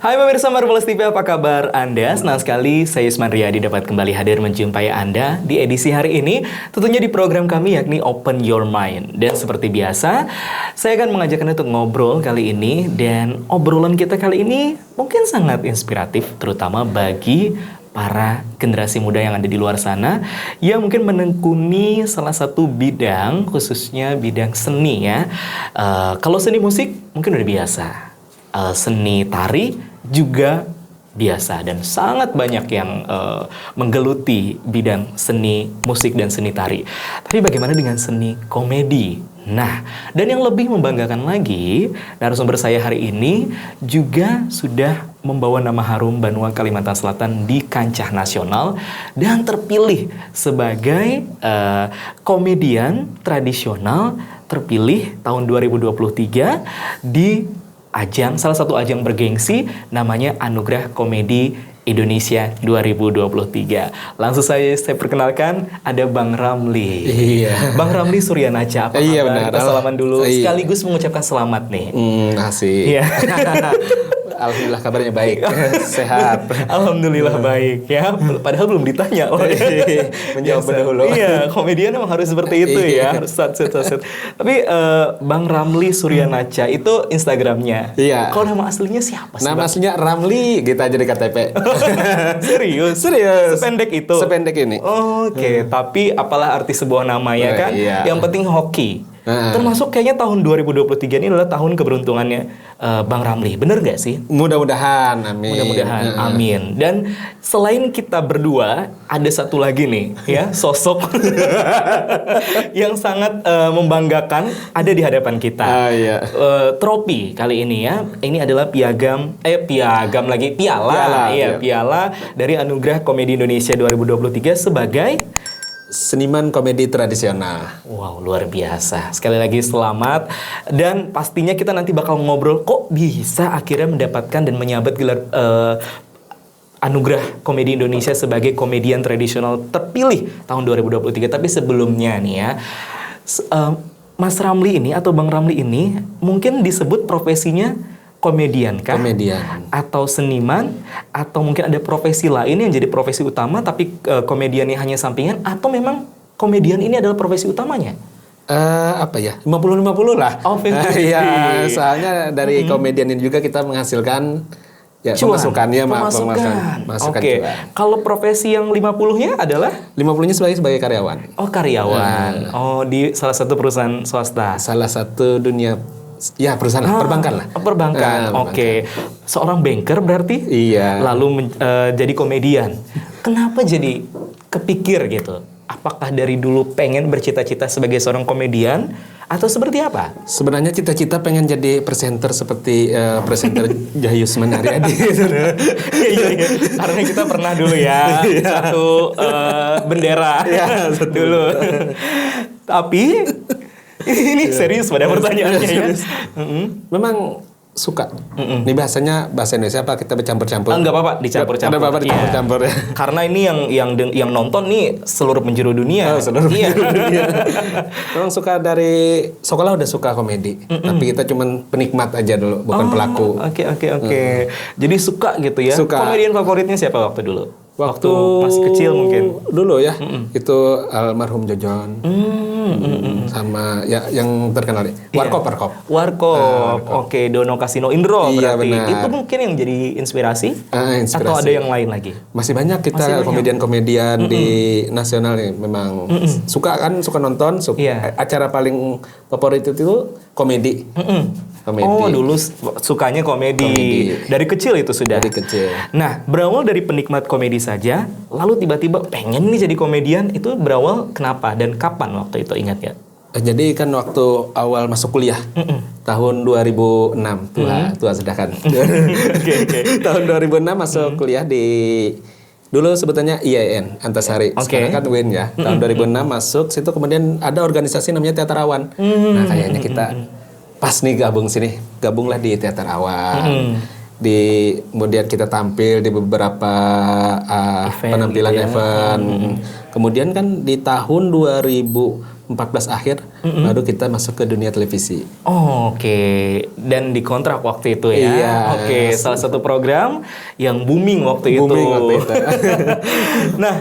Hai pemirsa Marvelous TV, apa kabar Anda? Senang sekali saya Yusman Riyadi dapat kembali hadir menjumpai Anda di edisi hari ini, tentunya di program kami yakni Open Your Mind. Dan seperti biasa, saya akan mengajak Anda untuk ngobrol kali ini, dan obrolan kita kali ini mungkin sangat inspiratif, terutama bagi para generasi muda yang ada di luar sana yang mungkin menekuni salah satu bidang, khususnya bidang seni ya. Kalau seni musik mungkin udah biasa, seni tari juga biasa, dan sangat banyak yang menggeluti bidang seni musik dan seni tari. Tapi bagaimana dengan seni komedi? Nah, dan yang lebih membanggakan lagi, narasumber saya hari ini juga sudah membawa nama harum Banua Kalimantan Selatan di kancah nasional dan terpilih sebagai komedian tradisional terpilih tahun 2023 di salah satu ajang bergengsi namanya Anugerah Komedi Indonesia 2023. Langsung saya perkenalkan, ada Bang Ramli. Iya. Bang Ramli Suryanaca, apa kabar? Iya, benar. Kita salaman dulu, Iya. Sekaligus mengucapkan selamat nih. Asik. Iya. Alhamdulillah kabarnya baik. Sehat. Alhamdulillah baik ya. Padahal belum ditanya. Menjawab dahulu. Iya, komedian emang harus seperti itu ya. Harus set. Tapi Bang Ramli Suryanaca itu Instagramnya. Iya. Kalau nama aslinya siapa sih? Nama aslinya Ramli, kita aja di KTP. Serius? Sependek itu? Sependek ini. Oke. Tapi apalah arti sebuah nama ya kan? Iya. Yang penting hoki. Termasuk kayaknya tahun 2023 ini adalah tahun keberuntungannya Bang Ramli. Bener nggak sih? Mudah-mudahan, amin. Mudah-mudahan, amin. Dan selain kita berdua, ada satu lagi nih ya, sosok yang sangat membanggakan ada di hadapan kita. Iya. Tropi kali ini ya. Ini adalah piala dari Anugerah Komedi Indonesia 2023 sebagai seniman komedi tradisional. wow, luar biasa. Sekali lagi selamat. Dan pastinya kita nanti bakal ngobrol kok bisa akhirnya mendapatkan dan menyabet gelar Anugerah Komedi Indonesia sebagai komedian tradisional terpilih tahun 2023. Tapi sebelumnya nih ya, Mas Ramli ini atau Bang Ramli ini mungkin disebut profesinya komedian kah? Komedian. Atau seniman? Atau mungkin ada profesi lain yang jadi profesi utama tapi komediannya hanya sampingan? Atau memang komedian ini adalah profesi utamanya? 50-50 lah. Oh, 50-50. Iya, soalnya dari komedian ini juga kita menghasilkan ya, pemasukannya. Pemasukan Oke. Kalau profesi yang 50-nya adalah? 50-nya sebagai karyawan. Oh, karyawan. Oh, di salah satu perusahaan swasta. Salah satu dunia. Ya, perusahaan perbankan lah. Perbankan, oke. Seorang banker berarti? Iya. Lalu jadi komedian. Kenapa jadi kepikir gitu? Apakah dari dulu pengen bercita-cita sebagai seorang komedian? Atau seperti apa? Sebenarnya cita-cita pengen jadi presenter seperti presenter Jayus Manariadi. Iya. Karena kita pernah dulu ya satu bendera dulu. Tapi ini serius pada pertanyaannya ya. Memang suka. Ini bahasanya bahasa Indonesia apa kita bercampur-campur? Enggak apa-apa, dicampur-campur. Ada apa-apa dicampur-campur ya. Karena ini yang nonton nih seluruh penjuru dunia. Seluruh penjuru dunia. Memang suka dari sekolah udah suka komedi. Tapi kita cuman penikmat aja dulu, bukan pelaku. Oke. Jadi suka gitu ya. Suka. Komedian favoritnya siapa waktu dulu? Waktu masih kecil mungkin. Dulu ya. Itu almarhum Jojon. Sama ya yang terkenal Warkop. Oke, Dono Kasino Indro iya, berarti. benar. Itu mungkin yang jadi inspirasi? Inspirasi. Atau ada yang lain lagi? Masih banyak kita komedian-komedian di nasional nih. Memang suka nonton. Acara paling favorit itu komedi. Komedi. Oh, dulu sukanya komedi. Dari kecil itu sudah? Dari kecil. Nah, berawal dari penikmat komedi saja, lalu tiba-tiba pengen nih jadi komedian, itu berawal kenapa dan kapan waktu itu, ingat ya? Jadi kan waktu awal masuk kuliah, tahun 2006, tua sudah kan. Tahun 2006 masuk kuliah di, dulu sebetulnya IAIN, Antasari. Sekarang kan UIN ya. Tahun 2006 masuk, situ kemudian ada organisasi namanya Teater Awan. Nah, kayaknya kita pas nih gabunglah di Teater Awan. Kemudian kita tampil di beberapa penampilan event. Kemudian kan di tahun 2014 2014 akhir baru kita masuk ke dunia televisi. Oke, dan dikontrak waktu itu ya. Iya. Oke, salah satu program yang booming waktu itu. Nah,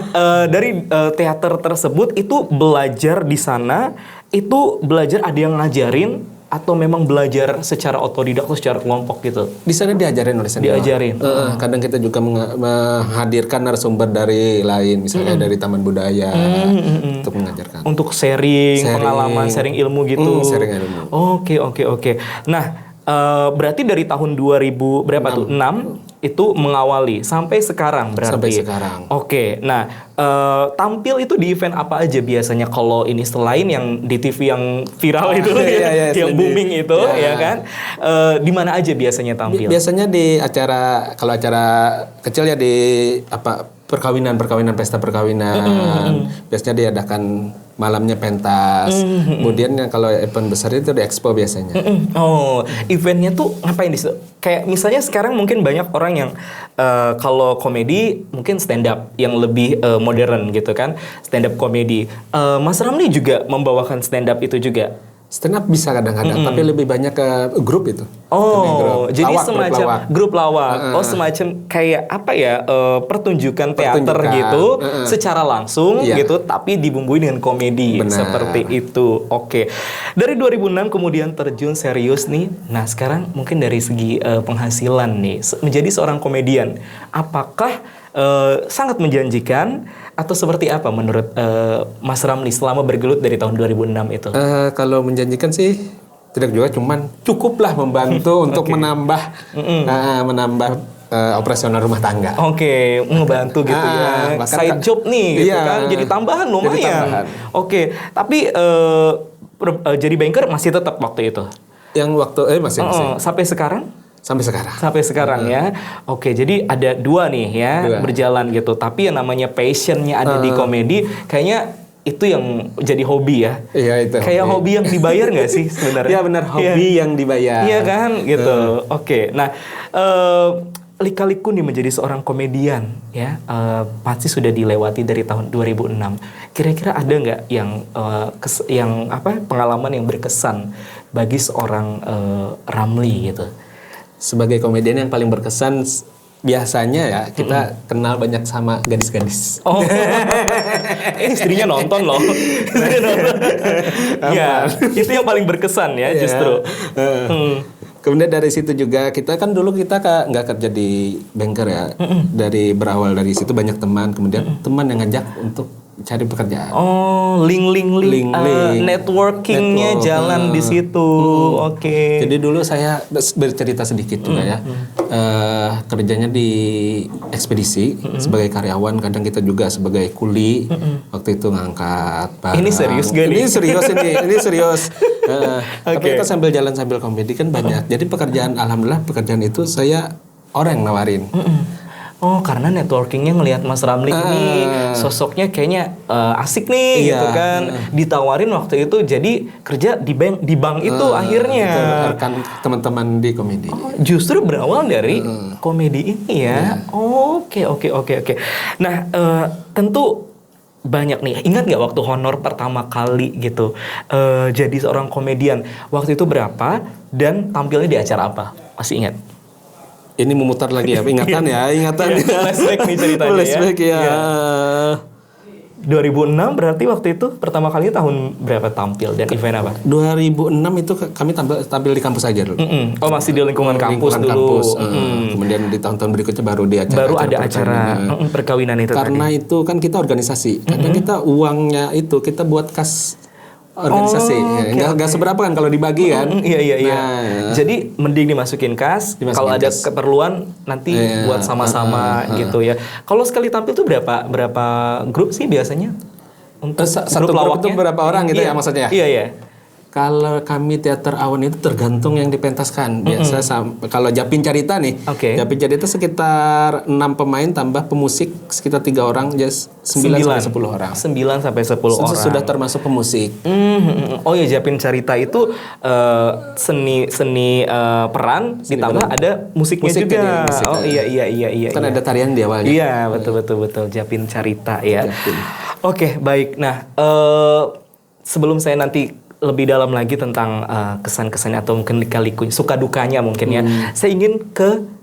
dari teater tersebut itu belajar di sana, itu belajar ada yang ngajarin atau memang belajar secara otodidak atau secara kelompok gitu? Di sana diajarin oleh senior. Diajarin. Kadang kita juga menghadirkan narasumber dari lain, misalnya dari Taman Budaya untuk mengajarkan. Untuk sharing pengalaman, sharing ilmu gitu. Sharing ilmu. Oke. Nah, berarti dari tahun 2000 berapa tuh? 6 itu mengawali sampai sekarang berarti. Sampai sekarang. Oke. Nah, tampil itu di event apa aja biasanya kalau ini selain yang di TV yang viral itu yang booming itu ya kan? Di mana aja biasanya tampil? Biasanya di acara, kalau acara kecil ya di perkawinan, pesta perkawinan. Biasanya diadakan malamnya pentas. Kemudian kalau event besar itu di expo biasanya. Eventnya tuh ngapain di situ? Kayak misalnya sekarang mungkin banyak orang yang kalau komedi mungkin stand up yang lebih modern gitu kan, stand up komedi. Mas Ramli juga membawakan stand up itu juga. Stand up bisa kadang-kadang, tapi lebih banyak ke grup itu. Jadi semacam grup lawak. Semacam kayak apa ya, pertunjukan teater gitu, secara langsung gitu, tapi dibumbui dengan komedi. Seperti itu. Oke. Dari 2006 kemudian terjun serius nih. Nah sekarang mungkin dari segi penghasilan nih, menjadi seorang komedian, apakah sangat menjanjikan atau seperti apa menurut Mas Ramli selama bergelut dari tahun 2006 itu? Kalau menjanjikan sih tidak juga, cuman cukuplah membantu untuk menambah operasional rumah tangga. Oke, membantu gitu ya. Side job nih gitu kan, jadi tambahan lumayan. Oke, tapi jadi banker masih tetap waktu itu? Yang waktu masih. Sampai sekarang? Sampai sekarang Ya. Oke, jadi ada dua nih ya berjalan gitu. Tapi yang namanya passionnya ada di komedi, kayaknya itu yang jadi hobi ya. Iya itu. Kayak hobi yang dibayar nggak sih sebenarnya? Iya benar, hobi yang dibayar. Iya kan, gitu. Oke, nah lika-liku nih menjadi seorang komedian ya, pasti sudah dilewati dari tahun 2006. Kira-kira ada nggak yang pengalaman yang berkesan bagi seorang Ramli gitu? Sebagai komedian yang paling berkesan biasanya ya kita kenal banyak sama gadis-gadis. Istrinya nonton loh. Ya, itu yang paling berkesan ya justru. Kemudian dari situ juga kita kan dulu kita nggak kerja di banker ya. Dari berawal dari situ banyak teman, kemudian teman yang ngajak untuk cari pekerjaan. Link. Networkingnya jalan di situ. Oke. Jadi dulu saya bercerita sedikit juga ya. Kerjanya di ekspedisi sebagai karyawan, kadang kita juga sebagai kuli. Waktu itu ngangkat barang. Ini serius gak nih? Ini serius. Tapi kita sambil jalan sambil komedi kan banyak. Jadi alhamdulillah pekerjaan itu saya orang yang nawarin. Karena networkingnya ngelihat Mas Ramli ini sosoknya kayaknya asik nih gitu kan, ditawarin waktu itu jadi kerja di bank itu akhirnya. Rekan teman-teman di komedi. Justru berawal dari komedi ini ya. Oke. Nah tentu banyak nih. Ingat nggak waktu honor pertama kali gitu jadi seorang komedian? Waktu itu berapa dan tampilnya di acara apa? Masih ingat? Ini memutar lagi ya, ingatan. Flashback nih ceritanya. Flashback ya. 2006 berarti waktu itu pertama kali tahun berapa tampil dan event apa? 2006 itu kami tampil di kampus aja dulu. Masih di lingkungan kampus dulu. Kemudian di tahun-tahun berikutnya baru ada acara perkawinan itu. Karena itu kan kita organisasi. Karena kita uangnya itu kita buat kas organisasi. Nggak seberapa kan kalau dibagi kan. Iya. Jadi mending dimasukin kas. Kalau ada keperluan nanti buat sama-sama gitu ya. Kalau sekali tampil tuh berapa grup sih biasanya? Untuk satu grup itu berapa orang gitu ya maksudnya? Iya. Kalau kami teater awan itu tergantung yang dipentaskan. Biasa kalau Japin Carita nih. Japin Carita sekitar 6 pemain tambah pemusik sekitar 3 orang, just 9 sampai 10 orang. 9 sampai 10 orang. Sudah termasuk pemusik. Oh ya, Japin Carita itu seni peran ditambah ada musiknya juga. Oh iya. Kan ada tarian di awalnya. Iya, betul Japin Carita ya. Oke, baik. Nah, sebelum saya nanti lebih dalam lagi tentang kesan-kesannya atau mungkin suka dukanya mungkin ya, saya ingin ke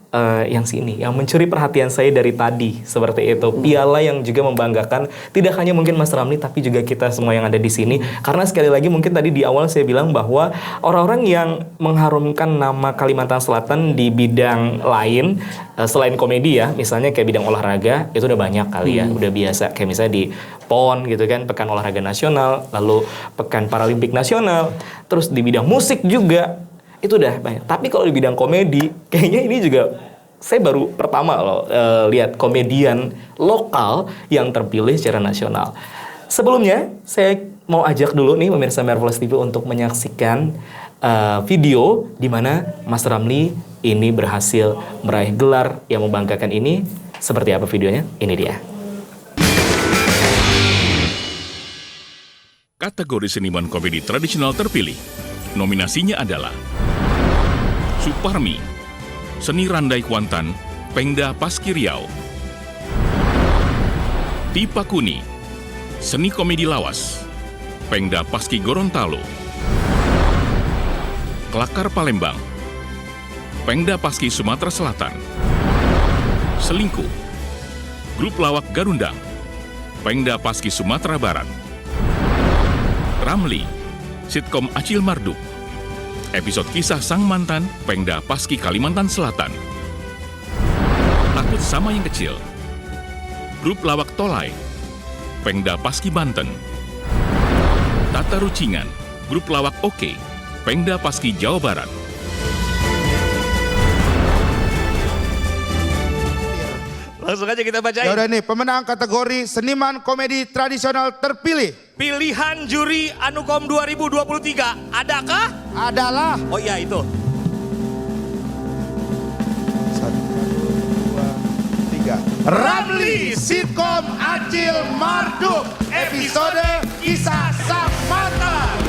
yang sini, yang mencuri perhatian saya dari tadi seperti itu. Piala yang juga membanggakan tidak hanya mungkin Mas Ramli tapi juga kita semua yang ada di sini. Karena sekali lagi mungkin tadi di awal saya bilang bahwa orang-orang yang mengharumkan nama Kalimantan Selatan di bidang lain selain komedi ya, misalnya kayak bidang olahraga itu udah banyak kali ya, udah biasa kayak misalnya di PON gitu kan, Pekan Olahraga Nasional, lalu Pekan Paralimpik Nasional, terus di bidang musik juga itu udah banyak. Tapi kalau di bidang komedi, kayaknya ini juga saya baru pertama loh lihat komedian lokal yang terpilih secara nasional. Sebelumnya, saya mau ajak dulu nih pemirsa Marvelous TV untuk menyaksikan video di mana Mas Ramli ini berhasil meraih gelar yang membanggakan ini. Seperti apa videonya? Ini dia. Kategori seniman komedi tradisional terpilih. Nominasinya adalah Suparmi, Seni Randai Kuantan, Pengda Paski Riau. Tipa Kuni, Seni Komedi Lawas, Pengda Paski Gorontalo. Kelakar Palembang, Pengda Paski Sumatera Selatan. Selingkuh, Grup Lawak Garundang, Pengda Paski Sumatera Barat. Ramli, Sitkom Acil Marduk, episode kisah sang mantan, Pengda Paski Kalimantan Selatan. Takut sama yang kecil, Grup Lawak Tolai, Pengda Paski Banten. Tata Rucingan, Grup Lawak Oke, Pengda Paski Jawa Barat. Langsung aja kita bacain. Ya udah nih, pemenang kategori seniman komedi tradisional terpilih. Pilihan juri Anukom 2023 adakah? Adalah Oh iya itu. 1, 2, 3. Ramli Sitkom Acil Marduk, episode kisah sang mantan.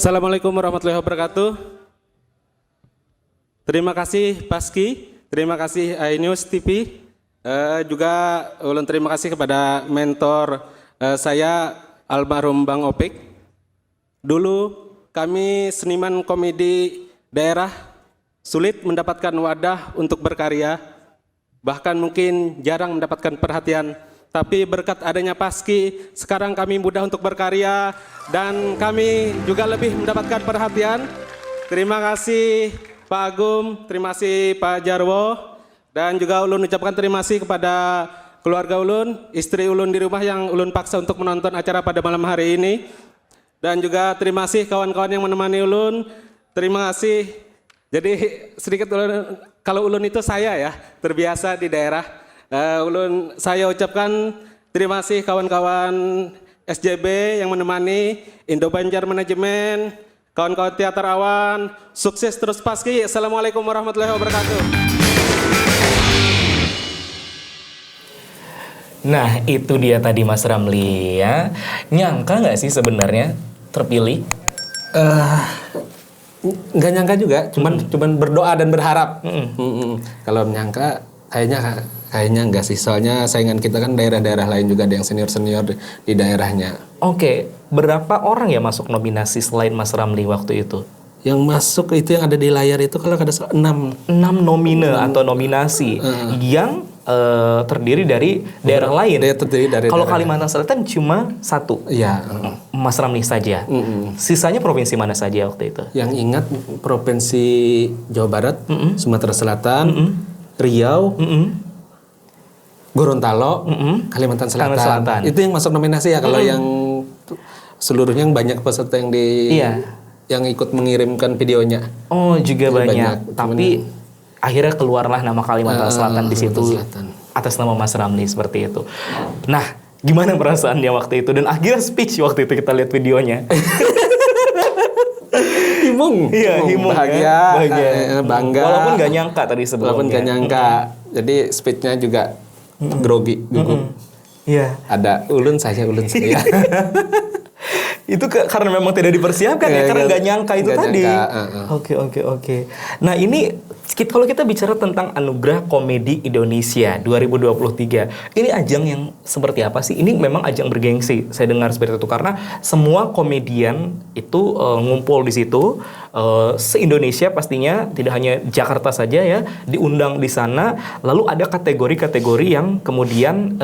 Assalamualaikum warahmatullahi wabarakatuh. Terima kasih Paski, terima kasih iNews TV, juga ulun terima kasih kepada mentor saya almarhum Bang Opik. Dulu kami seniman komedi daerah sulit mendapatkan wadah untuk berkarya, bahkan mungkin jarang mendapatkan perhatian. Tapi berkat adanya Paski, sekarang kami mudah untuk berkarya dan kami juga lebih mendapatkan perhatian. Terima kasih Pak Agum, terima kasih Pak Jarwo, dan juga ulun ucapkan terima kasih kepada keluarga ulun, istri ulun di rumah yang ulun paksa untuk menonton acara pada malam hari ini. Dan juga terima kasih kawan-kawan yang menemani ulun, terima kasih. Jadi sedikit ulun, kalau ulun itu saya ya, terbiasa di daerah. Saya ucapkan terima kasih kawan-kawan SJB yang menemani, Indo Banjar Manajemen, kawan-kawan Teater Awan, sukses terus Paski. Assalamualaikum warahmatullahi wabarakatuh. Nah itu dia tadi Mas Ramli ya. Nyangka nggak sih sebenarnya terpilih? Nggak nyangka juga, cuman berdoa dan berharap. Kalau menyangka kayaknya enggak sih, soalnya saingan kita kan daerah-daerah lain juga ada yang senior-senior di daerahnya. Oke, berapa orang ya masuk nominasi selain Mas Ramli waktu itu? Yang masuk itu yang ada di layar itu kalau ada 6 nomine atau nominasi yang terdiri dari daerah lain. Terdiri dari kalau daerah. Kalimantan Selatan cuma 1. Iya. Mas Ramli saja. Sisanya provinsi mana saja waktu itu? Yang ingat Provinsi Jawa Barat, Sumatera Selatan, Riau, Gorontalo, Kalimantan Selatan. Itu yang masuk nominasi ya. Kalau yang seluruhnya yang banyak peserta yang yang ikut mengirimkan videonya. Oh, juga Itu banyak. Tapi akhirnya keluarlah nama Kalimantan Selatan di situ atas nama Mas Ramli seperti itu. Nah, gimana perasaannya waktu itu dan akhirnya speech waktu itu kita lihat videonya. Himung, bahagia, bangga. Walaupun gak nyangka tadi sebelumnya. Walaupun gak nyangka. Jadi speech-nya juga grogi, gugup. Iya. Ada ulun saya. Itu karena memang tidak dipersiapkan ya, karena nggak nyangka itu nggak tadi. nyangka, Oke. Nah ini kalau kita bicara tentang Anugerah Komedi Indonesia 2023, ini ajang yang seperti apa sih? Ini memang ajang bergengsi, saya dengar seperti itu, karena semua komedian itu ngumpul di situ, se-Indonesia pastinya, tidak hanya Jakarta saja ya, diundang di sana. Lalu ada kategori-kategori yang kemudian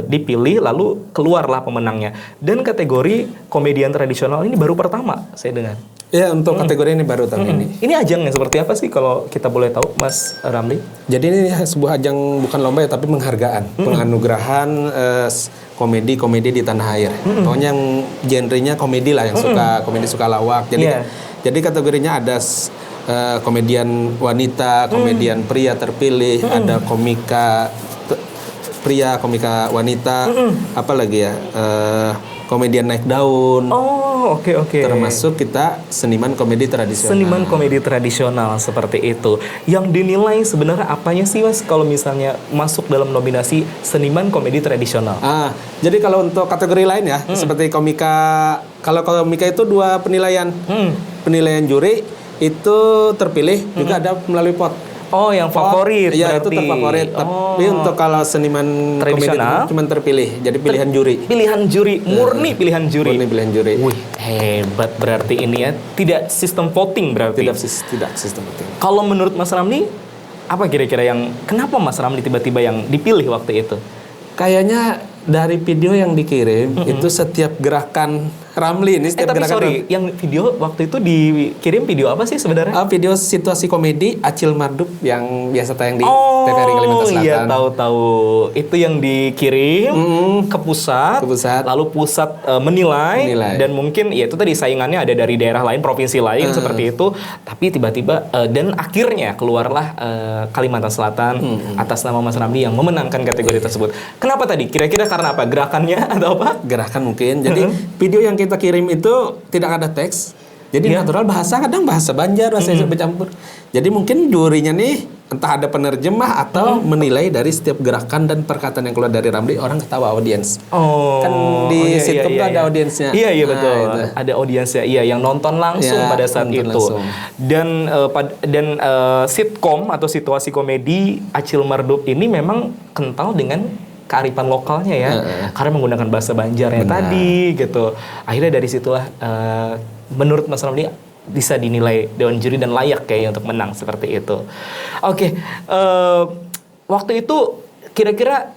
dipilih, lalu keluarlah pemenangnya. Dan kategori komedian tradisional ini baru pertama, saya dengar. Ya, untuk kategori ini baru tahun ini. Ini ajangnya seperti apa sih kalau kita boleh tahu, Mas Ramli? Jadi ini sebuah ajang bukan lomba ya, tapi penghargaan, penganugerahan komedi di tanah air. Pokoknya yang genrenya komedi lah, yang suka komedi, suka lawak. Jadi kategorinya ada komedian wanita, komedian pria terpilih, ada komika pria, komika wanita, apa lagi ya? Komedian naik daun. Oh, oke. Termasuk kita seniman komedi tradisional. Seniman komedi tradisional seperti itu. Yang dinilai sebenarnya apanya sih, Mas, kalau misalnya masuk dalam nominasi seniman komedi tradisional? Jadi kalau untuk kategori lain ya, seperti komika, kalau komika itu 2 penilaian. Penilaian juri itu terpilih, juga ada melalui pot. Oh, yang favorit. Iya, berarti. itu terfavorit. Tapi untuk kalau seniman tradisional komedi cuma terpilih, jadi pilihan juri. Pilihan juri, murni pilihan juri. Murni pilihan juri. Wih, hebat berarti ini ya. Tidak sistem voting berarti. Tidak sistem voting. Kalau menurut Mas Ramli, apa kira-kira yang kenapa Mas Ramli tiba-tiba yang dipilih waktu itu? Kayaknya dari video yang dikirim itu setiap gerakan Ramli ini, setiap tapi gerakan. sorry, yang video waktu itu dikirim video apa sih sebenarnya? Video situasi komedi Acil Marduk yang biasa tayang di TVRI Kalimantan Selatan. Iya, tahu. Itu yang dikirim ke pusat. Lalu pusat menilai, dan mungkin ya itu tadi saingannya ada dari daerah lain, provinsi lain seperti itu. Tapi tiba-tiba dan akhirnya keluarlah Kalimantan Selatan atas nama Mas Ramli yang memenangkan kategori tersebut. Kenapa tadi? Kira-kira karena apa? Gerakannya atau apa? Gerakan mungkin. Jadi video yang kita kirim itu tidak ada teks. Jadi natural, kadang bahasa Banjar, bahasa Indonesia bercampur. Jadi mungkin jurinya nih entah ada penerjemah atau menilai dari setiap gerakan dan perkataan yang keluar dari Ramli, orang ketawa, audiens. Kan di sitcom tuh ada audiensnya. Iya betul. Itu. Ada audiensnya. Iya, yang nonton langsung pada saat itu. Langsung. Dan sitcom atau situasi komedi Acil Marduk ini memang kental dengan kearifan lokalnya ya, karena menggunakan bahasa Banjarnya tadi gitu. Akhirnya dari situlah menurut Mas Ramli bisa dinilai dewan juri dan layak kayaknya untuk menang seperti itu. Oke, waktu itu kira-kira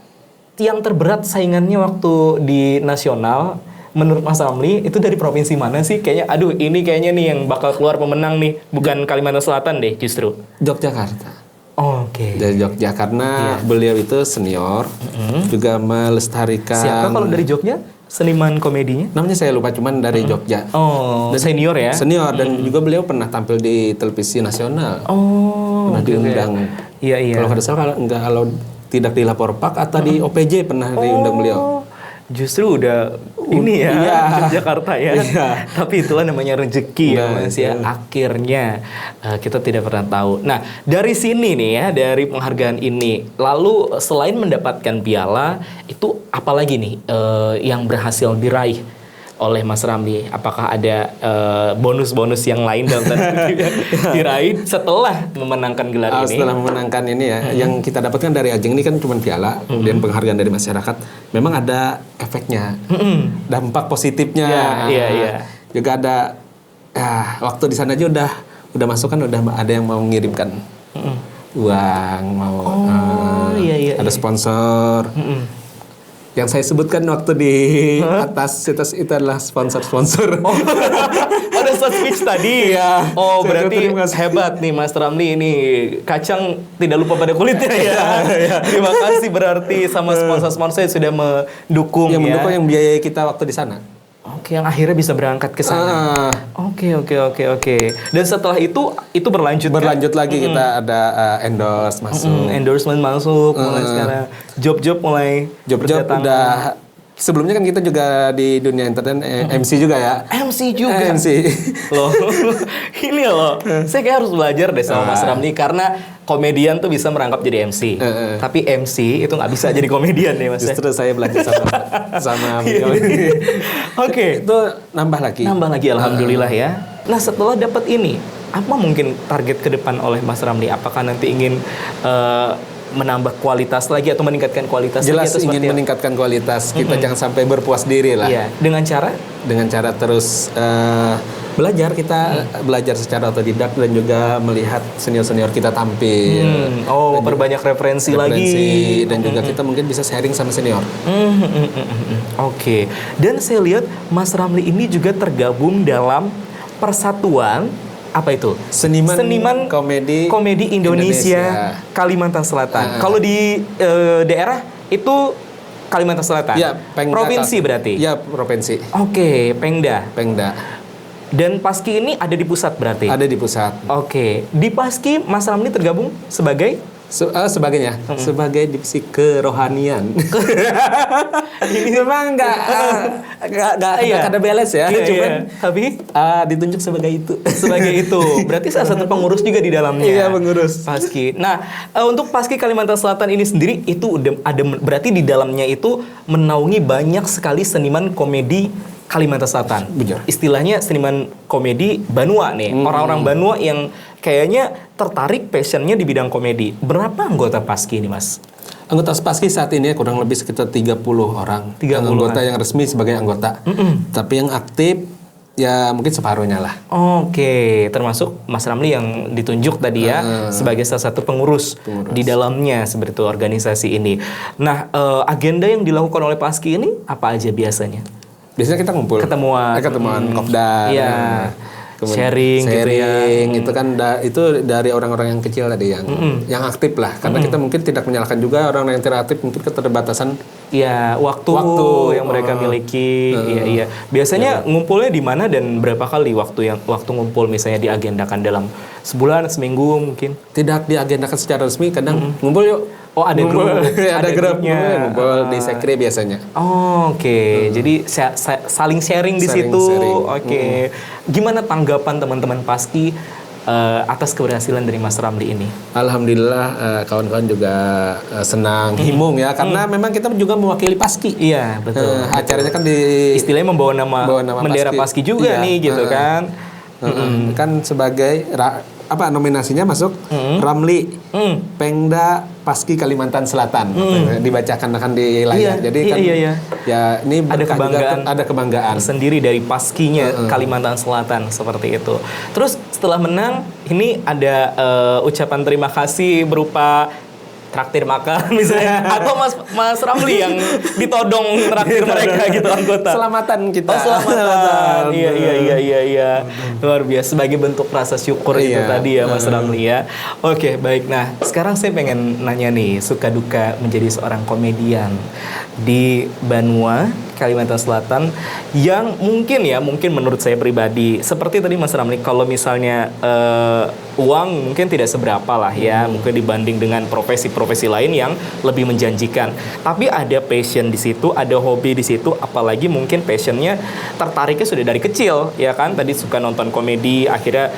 yang terberat saingannya waktu di nasional menurut Mas Ramli itu dari provinsi mana sih? Kayaknya ini kayaknya nih yang bakal keluar pemenang nih, bukan Kalimantan Selatan deh justru. Yogyakarta. Oke. Dari Jogja, karena beliau itu senior, juga melestarikan. Siapa kalau dari Jogja? Seniman komedinya? Namanya saya lupa, cuman dari Jogja. Oh, dan senior ya? Senior, dan juga beliau pernah tampil di televisi nasional. Pernah diundang. Iya. Kalau nggak salah, kalau tidak di Lapor Pak atau di OPJ pernah diundang beliau. Justru udah ini ya, Jakarta ya. Tapi itulah namanya rezeki ya Mas ya. Akhirnya kita tidak pernah tahu. Nah, dari sini nih ya, dari penghargaan ini, lalu selain mendapatkan piala, itu apalagi nih yang berhasil diraih oleh Mas Ramli? Apakah ada bonus-bonus yang lain dalam tanda kutip diraih setelah memenangkan gelar ini? Setelah memenangkan ini ya, yang kita dapatkan dari ajang ini kan cuma piala, kemudian penghargaan dari masyarakat. Memang ada efeknya, dampak positifnya. Iya. Juga ada, waktu di sana aja udah masuk kan, udah ada yang mau mengirimkan uang, ada sponsor. Yang saya sebutkan waktu di atas itu adalah sponsor-sponsor. Ada speech tadi. Iya. Oh, berarti hebat nih Mas Ramli ini. Kacang tidak lupa pada kulitnya ya. Terima kasih berarti sama sponsor-sponsor yang sudah mendukung yang ya. mendukung, yang biayai kita waktu di sana. Oke, yang akhirnya bisa berangkat ke sana. Oke. Dan setelah itu berlanjut lagi, kita ada endorsement masuk. Endorsement masuk mulai sekarang. Job-job mulai Job udah Sebelumnya kan kita juga di dunia internet MC juga ya. MC juga. MC. Loh, ini loh. Saya kayak harus belajar deh sama Mas Ramli karena komedian tuh bisa merangkap jadi MC. Tapi MC itu nggak bisa jadi komedian nih Mas. Justru saya belajar sama beliau. Oke. Itu nambah lagi. Nambah lagi alhamdulillah ya. Nah, setelah dapat ini, apa mungkin target ke depan oleh Mas Ramli? Apakah nanti ingin menambah kualitas lagi atau meningkatkan kualitas Jelas lagi, ingin meningkatkan kualitas. Kita jangan sampai berpuas diri lah. Iya. Dengan cara terus belajar. Kita belajar secara otodidak dan juga melihat senior-senior kita tampil. Perbanyak referensi lagi. Dan juga kita mungkin bisa sharing sama senior. Oke. Dan saya lihat Mas Ramli ini juga tergabung dalam persatuan apa itu? Seniman Komedi Indonesia Kalimantan Selatan. Kalau di daerah itu Kalimantan Selatan. Ya, Pengda. Provinsi berarti. Ya, provinsi. Oke, Pengda. Dan Paski ini ada di pusat berarti. Ada di pusat. Oke, di Paski Mas Ramli tergabung sebagai sebagai divisi kerohanian. ini memang nggak ada beres ya, cuman tapi ditunjuk sebagai itu. Berarti salah satu pengurus juga di dalamnya. Iya, pengurus Paski. Nah, untuk Paski Kalimantan Selatan ini sendiri itu udah ada, berarti di dalamnya itu menaungi banyak sekali seniman komedi Kalimantan Selatan. Benar. Istilahnya seniman komedi Banua nih. Orang-orang Banua yang kayaknya tertarik passionnya di bidang komedi. Berapa anggota Paski ini, Mas? Anggota Paski saat ini kurang lebih sekitar 30 orang. 30 anggota yang resmi sebagai anggota. Tapi yang aktif ya mungkin separuhnya lah. Oke, termasuk Mas Ramli yang ditunjuk tadi ya sebagai salah satu pengurus di dalamnya seperti itu organisasi ini. Nah, agenda yang dilakukan oleh Paski ini apa aja biasanya? Biasanya kita ngumpul. Ketemuan kopdar. Iya. Sharing gitu ya. Itu kan itu dari orang-orang yang kecil tadi yang aktif lah. Karena kita mungkin tidak menyalahkan juga orang yang tidak aktif, mungkin keterbatasan waktu yang mereka miliki. Iya. Biasanya ngumpulnya di mana dan berapa kali waktu ngumpul misalnya diagendakan dalam sebulan, seminggu mungkin? Tidak diagendakan secara resmi, kadang ngumpul yuk. Oh, ada grup. Ada grupnya. Ngumpul di sekre biasanya. Oke. Jadi saling sharing di situ. Oke. Gimana tanggapan teman-teman Paski atas keberhasilan dari Mas Ramli ini? Alhamdulillah kawan-kawan juga senang, himung ya, karena memang kita juga mewakili Paski. Iya, betul. Acaranya kan di istilahnya membawa nama bendera Paski juga nih gitu kan. Kan sebagai nominasinya masuk Ramli Pengda Paski Kalimantan Selatan, dibacakan akan di layar. Jadi kan ya ini ada kebanggaan sendiri dari Paskinya Kalimantan Selatan seperti itu. Terus setelah menang ini ada ucapan terima kasih berupa traktir makan misalnya atau Mas Ramli yang ditodong traktir mereka gitu anggota. Selamatan kita. Selamatan. Iya. Luar biasa sebagai bentuk rasa syukur itu tadi ya Mas Ramli ya. Oke, baik. Nah, sekarang saya pengen nanya nih, suka duka menjadi seorang komedian di Banua, Kalimantan Selatan yang mungkin menurut saya pribadi seperti tadi Mas Ramli, kalau misalnya uang mungkin tidak seberapa lah ya, mungkin dibanding dengan profesi lain yang lebih menjanjikan. Tapi ada passion di situ, ada hobi di situ, apalagi mungkin passionnya tertariknya sudah dari kecil, ya kan? Tadi suka nonton komedi, akhirnya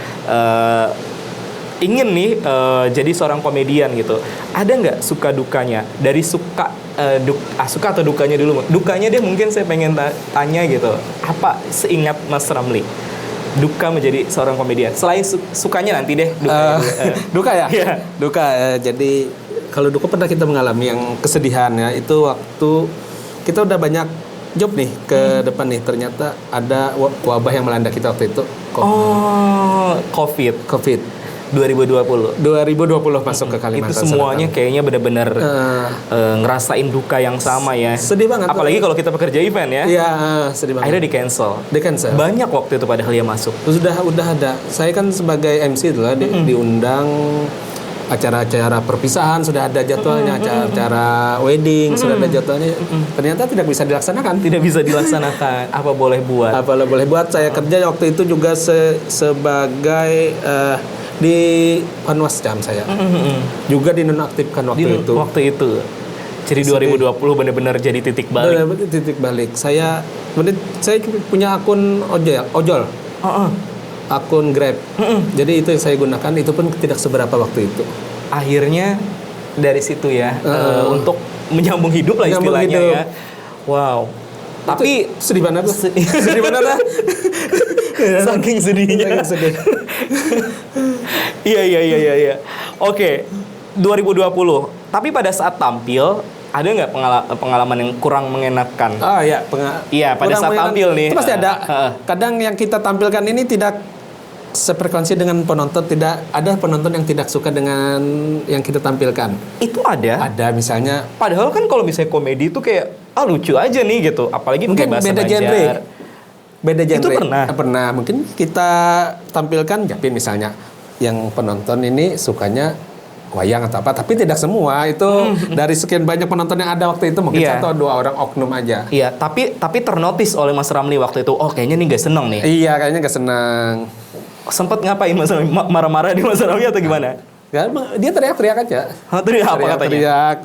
ingin nih jadi seorang komedian gitu. Ada nggak suka dukanya? Dari suka atau dukanya dulu? Dukanya deh mungkin saya pengen tanya gitu. Apa seingat Mas Ramli? Duka menjadi seorang komedian. Selain sukanya nanti deh. Duka ya? Iya. Duka. Jadi kalau duka pernah kita mengalami yang kesedihan ya. Itu waktu kita udah banyak job nih ke depan nih. Ternyata ada wabah yang melanda kita waktu itu. COVID. 2020 masuk ke Kalimantan Selatan. Itu semuanya kayaknya benar-benar ngerasain duka yang sama ya. Sedih banget. Apalagi kalau kita pekerja event ya. Iya, sedih banget. Akhirnya di cancel. Banyak waktu itu padahal yang masuk. Udah ada. Saya kan sebagai MC itu lah diundang acara-acara perpisahan, sudah ada jadwalnya, acara wedding sudah ada jadwalnya. Ternyata tidak bisa dilaksanakan. Apa boleh buat. Saya kerja waktu itu juga sebagai di Panwascam saya. Juga dinonaktifkan waktu itu. Jadi 2020 benar-benar jadi titik balik. Benar-benar titik balik. Saya punya akun ojol. Akun Grab. Jadi itu yang saya gunakan, itu pun tidak seberapa waktu itu. Akhirnya dari situ ya untuk menyambung hidup lah istilahnya ya. Wow. Tapi sedih banget tuh. Sedih banget lah. Saking sedihnya. Sedih. Iya. Oke, 2020. Tapi pada saat tampil ada nggak pengalaman yang kurang mengenakan? Oh iya, Iya, pada saat tampil nih. Itu pasti ada. Kadang yang kita tampilkan ini tidak sefrekuensi dengan penonton, tidak ada penonton yang tidak suka dengan yang kita tampilkan. Itu ada? Ada misalnya. Padahal kan kalau misalnya komedi itu kayak lucu aja nih gitu, apalagi Mungkin kayak bahasa beda Banjar. genre. Beda genre. Itu pernah? Pernah. Mungkin kita tampilkan Japin misalnya, yang penonton ini sukanya wayang atau apa, tapi tidak semua itu dari sekian banyak penonton yang ada waktu itu mungkin Iya. 1 atau 2 orang oknum aja. Iya, tapi ternotis oleh Mas Ramli waktu itu. Oh, kayaknya nih gak seneng nih. Iya, kayaknya gak senang. Sempet ngapain Mas Ramli? Marah-marah di Mas Ramli atau gimana? Ya, dia teriak-teriak aja. Teriak apa katanya? Teriak,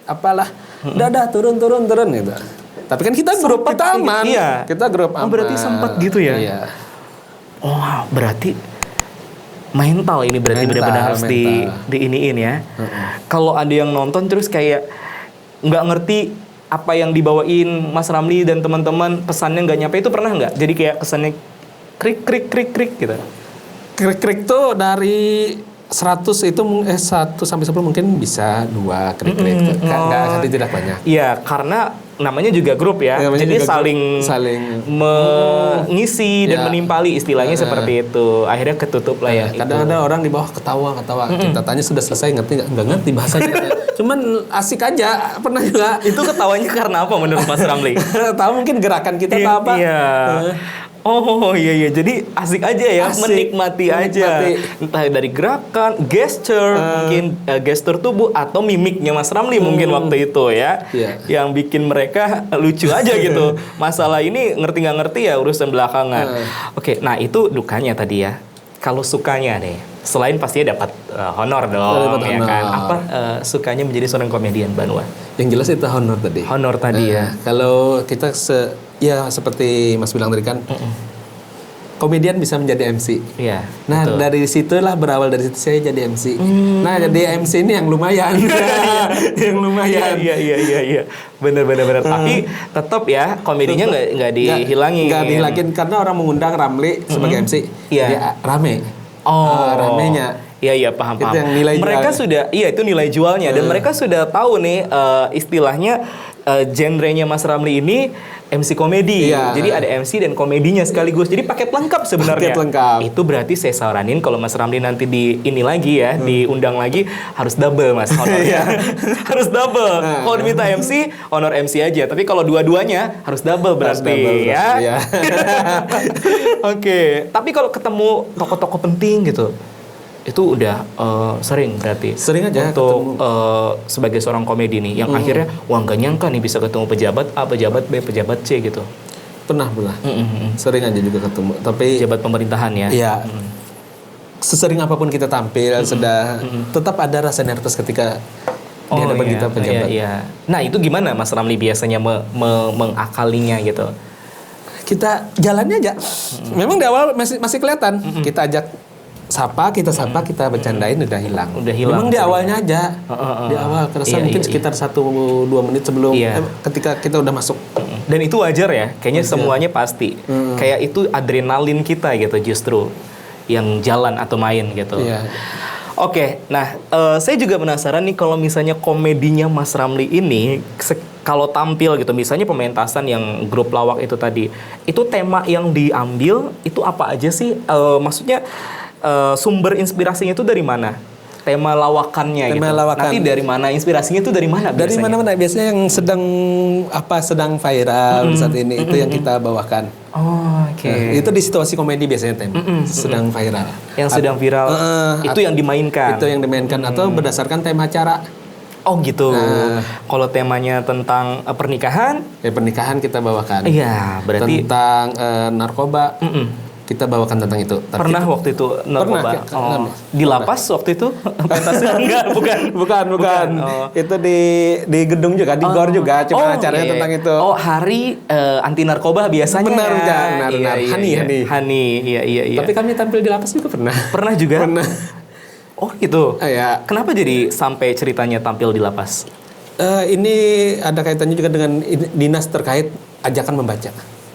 apalah, udah turun gitu. Tapi kan kita grup, Sempet kita aman. iya. Kita grup aman. Oh, berarti sempet gitu ya? Iya. Oh, berarti mental ini berarti Mental, benar-benar harus diiniin ya. Kalau ada yang nonton terus kayak nggak ngerti apa yang dibawain Mas Ramli dan teman-teman, pesannya nggak nyampe, itu pernah nggak? Jadi kayak kesannya krik gitu. Krik-krik tuh dari 100 itu 1 sampai 10 mungkin bisa 2 krik-krik. Nggak tidak banyak. Iya, karena namanya juga grup ya. Namanya Jadi juga saling mengisi dan Ya. menimpali, istilahnya seperti itu. Akhirnya ketutup lah ya. Kadang ada orang di bawah ketawa. Kita tanya sudah selesai, ngerti nggak ngerti bahasanya. Cuman asik aja. Pernah juga. Itu ketawanya karena apa menurut Mas Ramli? Tahu mungkin gerakan kita atau apa. Iya. Oh iya, jadi asik aja ya, Asik, menikmati aja. Entah dari gerakan, gesture, mungkin gestur tubuh atau mimiknya Mas Ramli mungkin waktu itu ya. Iya. Yang bikin mereka lucu aja gitu. Masalah ini ngerti nggak ngerti ya urusan belakangan. Oke, nah itu dukanya tadi ya. Kalau sukanya deh, selain pastinya dapat honor dong, Dapat ya honor. kan. Apa sukanya menjadi seorang komedian, Banua? Yang jelas itu honor tadi. Honor tadi ya. Kalau kita seperti Mas bilang tadi kan, komedian bisa menjadi MC. Iya. Nah, betul. dari situlah berawal, dari situ saya jadi MC. Nah, jadi MC ini yang lumayan. Yang lumayan. Iya. Bener. Tapi tetap ya komedinya nggak dihilangin. Nggak dihilangin karena orang mengundang Ramli sebagai MC. Iya. Dia rame. Ramenya. Iya paham. Itu yang nilai mereka jualnya. sudah, itu nilai jualnya dan mereka sudah tahu nih istilahnya genrenya Mas Ramli ini MC komedi. Iya. Jadi ada MC dan komedinya sekaligus. Jadi paket lengkap sebenarnya. Paket lengkap. Itu berarti saya saranin kalau Mas Ramli nanti diundang lagi harus double Mas honornya. Harus double. Kalau diminta MC, honor MC aja. Tapi kalau dua-duanya harus double berarti double, ya. iya. Oke. Tapi kalau ketemu tokoh-tokoh penting gitu, itu udah sering berarti. Sering aja untuk sebagai seorang komedi nih yang akhirnya nggak nyangka nih bisa ketemu pejabat A, pejabat B, pejabat C gitu. Pernah. Sering aja juga ketemu. Tapi Pejabat pemerintahan ya. Iya. Sesering apapun kita tampil, tetap ada rasa nervous ketika di hadapan kita pejabat. Iya. Nah, itu gimana Mas Ramli biasanya mengakalinya gitu? Kita jalannya aja. Memang di awal masih kelihatan. Kita ajak kita bercandain udah hilang. Udah hilang. Memang di awalnya aja. Di awal kerasa Iya, mungkin iya, sekitar 1-2 menit sebelum ketika kita udah masuk. Dan itu wajar ya, kayaknya semuanya pasti. Kayak itu adrenalin kita gitu justru yang jalan atau main gitu. Iya. Oke, nah saya juga penasaran nih kalau misalnya komedinya Mas Ramli ini kalau tampil gitu, misalnya pementasan yang grup lawak itu tadi, itu tema yang diambil itu apa aja sih? Maksudnya sumber inspirasinya itu dari mana? Tema lawakannya Tema gitu. lawakan. Nanti dari mana inspirasinya itu dari mana Dari biasanya? mana-mana biasanya yang sedang viral saat ini itu yang kita bawakan. Oh, oke. Nah, itu di situasi komedi biasanya tema sedang viral. Yang sedang viral itu yang dimainkan. Itu yang dimainkan atau berdasarkan tema acara. Oh gitu. Kalau temanya tentang pernikahan, Pernikahan kita bawakan. iya berarti Tentang narkoba. kita bawakan tentang itu. Tapi Pernah waktu itu narkoba? Pernah. Di lapas waktu itu? Pentasnya enggak, bukan. bukan. Oh. Itu di gedung juga, di gor juga, cuma acaranya iya. tentang itu. Oh, hari anti narkoba biasanya. Benar, ya. benar. Hani, iya. Tapi kami tampil di lapas juga pernah. Pernah juga? Pernah. Oh gitu. Ya. Kenapa jadi sampai ceritanya tampil di lapas? Ini ada kaitannya juga dengan dinas terkait ajakan membaca.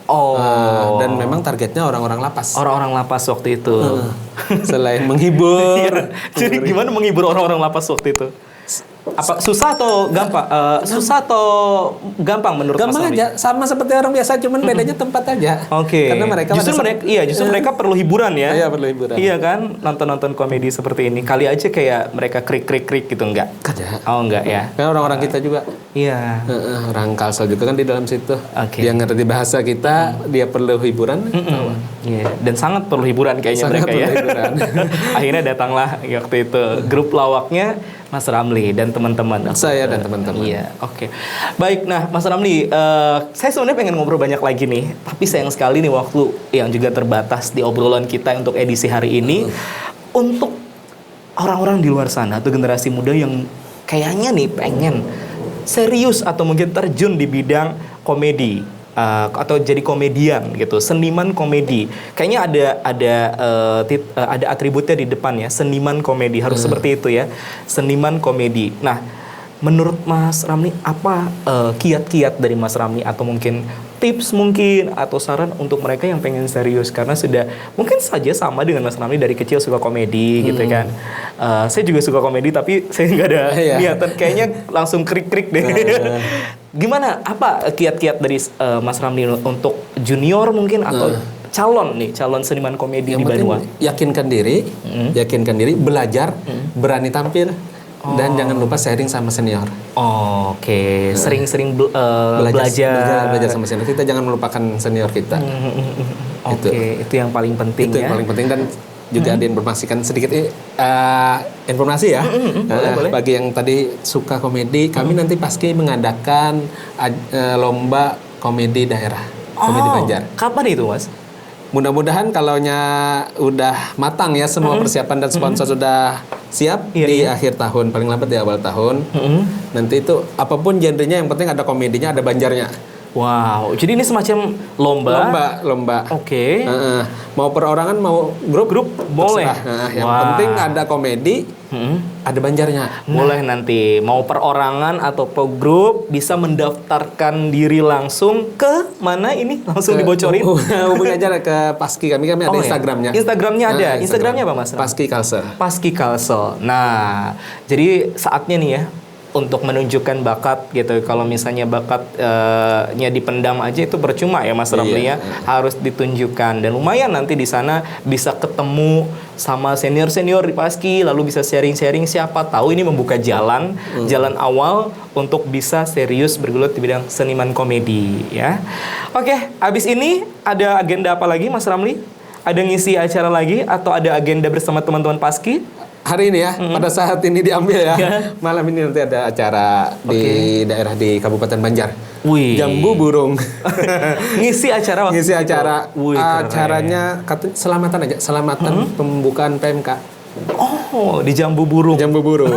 Oh. Dan memang targetnya orang-orang lapas. Orang-orang lapas waktu itu. Selain menghibur. Iya. Jadi gimana menghibur orang-orang lapas waktu itu? Apa susah atau gampang? Susah atau gampang menurut Mas Gampang Ramli? aja, sama seperti orang biasa, cuman bedanya tempat aja. Oke. Karena mereka mereka perlu hiburan ya. Iya, perlu hiburan. Iya kan, nonton komedi seperti ini. Kali aja kayak mereka krik gitu enggak? Ada. Oh enggak ya. Karena orang-orang kita juga. Iya. Orang Kalsel juga kan di dalam situ. Oke. Dia ngerti bahasa kita, dia perlu hiburan. Iya, dan sangat perlu hiburan kayaknya Sangat mereka perlu ya. hiburan. Akhirnya datanglah waktu itu grup lawaknya Mas Ramli dan teman-teman. Saya dan teman-teman. Iya, oke. Baik, nah Mas Ramli, saya sebenarnya pengen ngobrol banyak lagi nih, tapi sayang sekali nih waktu yang juga terbatas di obrolan kita untuk edisi hari ini. Untuk orang-orang di luar sana atau generasi muda yang kayaknya nih pengen serius atau mungkin terjun di bidang komedi. Atau jadi komedian gitu, seniman komedi. Kayaknya ada atributnya di depan ya, seniman komedi harus seperti itu ya, seniman komedi. Nah, menurut Mas Ramli apa kiat-kiat dari Mas Ramli atau mungkin tips mungkin atau saran untuk mereka yang pengen serius karena sudah mungkin saja sama dengan Mas Ramli dari kecil suka komedi gitu kan. Saya juga suka komedi tapi saya nggak ada niatan, kayaknya langsung krik-krik deh. Gimana? Apa kiat-kiat dari Mas Ramli untuk junior mungkin atau calon seniman komedi Yang di Banua? yakinkan diri, belajar, berani tampil, dan jangan lupa sharing sama senior. Oke. Sering-sering belajar sama senior. Kita jangan melupakan senior kita. Oke, itu yang paling penting Itu ya. yang paling penting, dan juga diinformasikan sedikit informasi ya. Boleh. Bagi yang tadi suka komedi, kami nanti pasti mengadakan lomba komedi daerah, komedi Banjar. Kapan itu, Mas? Mudah-mudahan kalaunya udah matang ya semua persiapan dan sponsor sudah siap di akhir tahun, paling lambat di awal tahun. Nanti itu apapun genrenya yang penting ada komedinya, ada Banjarnya. Wow, jadi ini semacam lomba. Oke. Mau perorangan mau grup boleh. Yang penting ada komedi, ada Banjarnya. Boleh nanti mau perorangan atau per grup bisa mendaftarkan diri langsung ke mana ini? Langsung dibocorin. Hubungi aja ke Paski, kami ada Instagramnya. Instagramnya ada. Instagramnya apa, Mas? Paski Kalsel. Paski Kalsel. Nah, jadi saatnya nih ya untuk menunjukkan bakat gitu. Kalau misalnya bakatnya dipendam aja itu percuma ya Mas Ramli ya. Harus ditunjukkan, dan lumayan nanti di sana bisa ketemu sama senior-senior di Paski, lalu bisa sharing-sharing, siapa tahu ini membuka jalan awal untuk bisa serius bergelut di bidang seniman komedi ya. Oke, abis ini ada agenda apa lagi Mas Ramli? Ada ngisi acara lagi atau ada agenda bersama teman-teman Paski? Hari ini ya, pada saat ini diambil ya. Malam ini nanti ada acara di daerah di Kabupaten Banjar. Wih. Jambu burung. Ngisi acara waktu Ngisi acara. Wih, Acaranya selamatan aja, selamatan pembukaan PMK. Oh, di Jambu Burung. Jambu burung.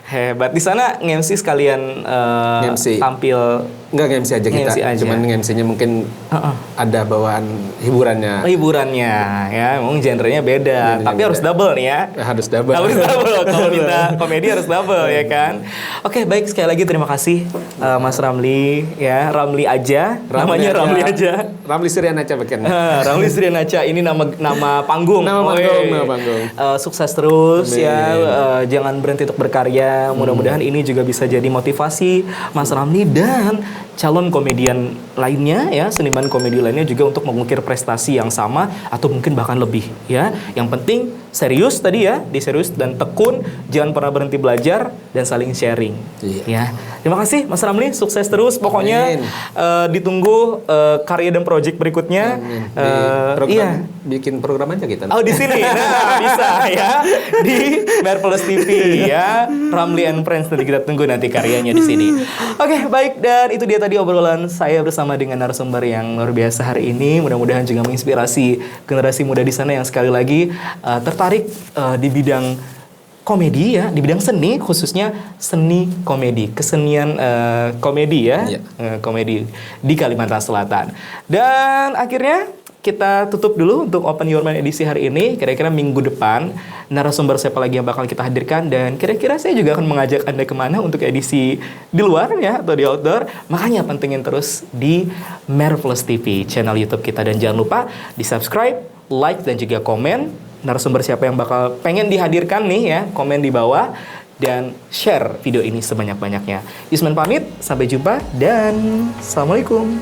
Hebat. Di sana nge-MC sekalian nge-MC. tampil. Enggak nge-MC aja kita. Nge-MC aja. Cuman nge-MC-nya mungkin ada bawaan hiburannya. Hiburannya ya, emang genrenya beda. Tapi harus double nih ya. Harus double. Harus double. Kalau minta komedi harus double ya kan. Oke, baik, sekali lagi terima kasih Mas Ramli ya. Ramli aja. Namanya Ramli aja. Ramli Srianaca bahkan. Ramli Srianaca ini nama panggung. Nama panggung. Sukses terus ya. Jangan berhenti untuk berkarya. Mudah-mudahan ini juga bisa jadi motivasi Mas Ramli dan calon komedian lainnya ya, seniman komedi lainnya juga untuk mengukir prestasi yang sama atau mungkin bahkan lebih ya. Yang penting serius tadi ya, di serius dan tekun, jangan pernah berhenti belajar dan saling sharing. Iya. Ya, terima kasih Mas Ramli, sukses terus. Pokoknya Amin. Ditunggu karya dan project berikutnya. Iya. Bikin program aja kita. Oh di sini, nah, bisa ya di Merpelus TV ya, Ramli and Friends, nanti kita tunggu nanti karyanya di sini. Oke, baik, dan itu dia tadi obrolan saya bersama dengan narasumber yang luar biasa hari ini. Mudah-mudahan juga menginspirasi generasi muda di sana yang sekali lagi tertarik di bidang komedi ya, di bidang seni, khususnya seni komedi, kesenian komedi ya, Iya. Komedi di Kalimantan Selatan. Dan akhirnya kita tutup dulu untuk Open Your Mind edisi hari ini. Kira-kira minggu depan narasumber siapa lagi yang bakal kita hadirkan, dan kira-kira saya juga akan mengajak Anda kemana untuk edisi di luar ya, atau di outdoor. Makanya pentingin terus di Merpelus TV, channel YouTube kita, dan jangan lupa di subscribe, like, dan juga komen narasumber siapa yang bakal pengen dihadirkan nih ya, komen di bawah, dan share video ini sebanyak-banyaknya. Yusman pamit, sampai jumpa, dan Assalamualaikum.